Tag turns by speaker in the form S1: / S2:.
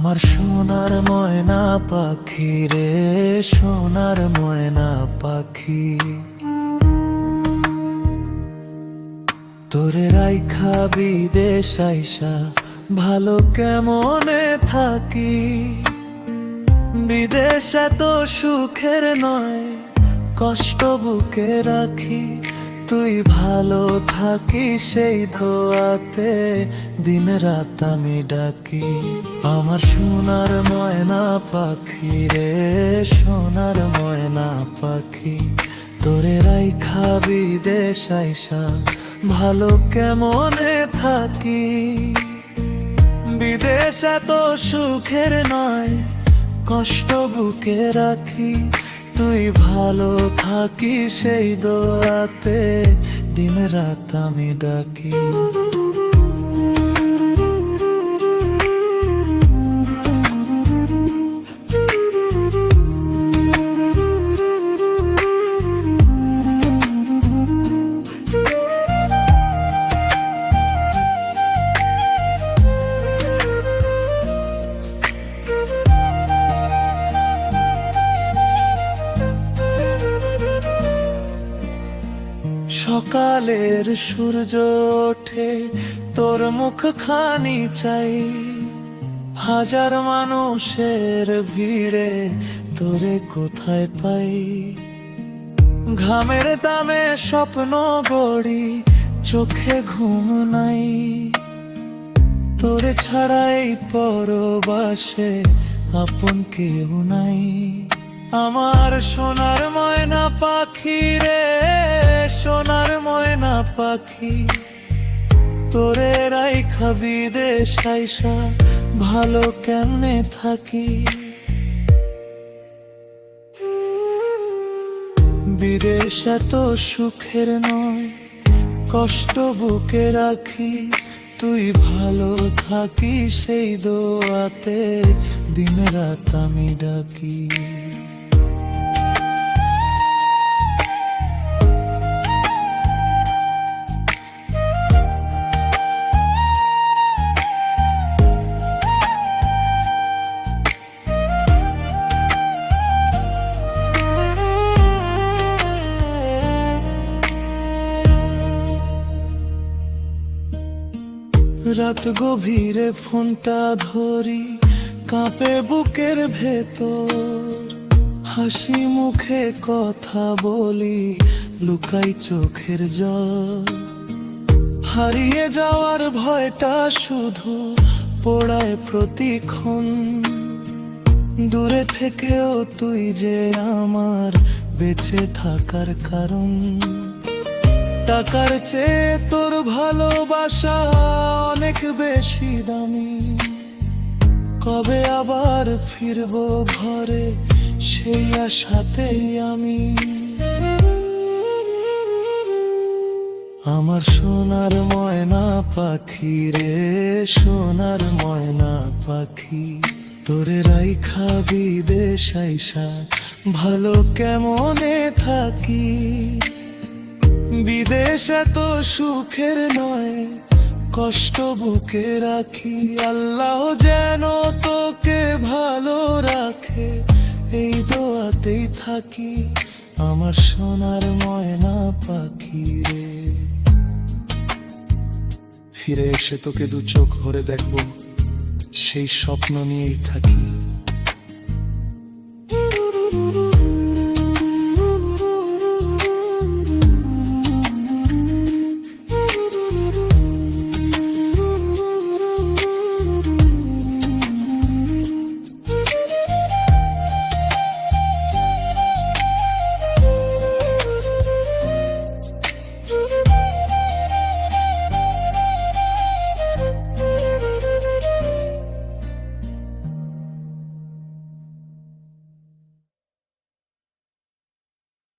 S1: আমার সোনার ময়না পাখি রে, সোনার ময়না পাখি, তোরে রাইখা বিদেশ আইসা ভালো কেমনে থাকি। বিদেশ এত সুখের নয়, কষ্ট বুকে রাখি। তুই ভালো থাকিস সেই ধোয়াতে দিন রাত আমি ডাকি। আমার সোনার ময়না পাখি রে, সোনার ময়না পাখি, তোরে রাইখা বিদেশ আইসা ভালো কেমনে থাকি। বিদেশ এত সুখের নয়, কষ্ট বুকে রাখি। তুই ভালো থাকিস সেই দোয়াতে দিন রাত আমি ডাকি। সকালের সূর্য ওঠে তোর মুখখানি চাই, হাজার মানুষের ভিড়ে তোরে কোথায় পাই। ঘামের দামে স্বপ্ন গড়ি, চোখে ঘুম নাই। তোরে ছাড়াই পরবাসে আপন কেউ নাই। আমার সোনার ময়না পাখি রে, সোনার ময়না পাখি, তোরে রাইখা বিদেশ আইসা ভালো কেমনে থাকি। বিদেশ এত সুখের নয়, কষ্ট বুকে রাখি। তুই ভালো থাকিস সেই দোয়াতে দিন রাত আমি ডাকি। রাত গভীরে ফোনটা ধরি, কাঁপে বুকের ভেতর। হাসি মুখে কথা বলি, লুকাই চোখের জল। হারিয়ে যাওয়ার ভয়টা শুধু পোড়ায় প্রতিক্ষণ। দূরে থেকেও তুই যে আমার বেঁচে থাকার কারণ। টাকার চেয়ে তোর ভালোবাসা অনেক বেশি দামি। কবে আবার ফিরবো ঘরে সেই আশাতেই আমি। আমার সোনার ময়না পাখি রে, সোনার ময়না পাখি, তোরে রাইখা বিদেশ আইসা ভালো কেমনে থাকি। বিদেশ এত সুখের নয়, কষ্ট বুকে রাখি। আল্লাহ যেন তোকে ভালো রাখে, এই দোয়াতেই থাকি। আমার সোনার ময়না পাখি রে। ফিরে এসে তোকে দু চোখ ভরে দেখবো, সেই স্বপ্ন নিয়েই থাকি।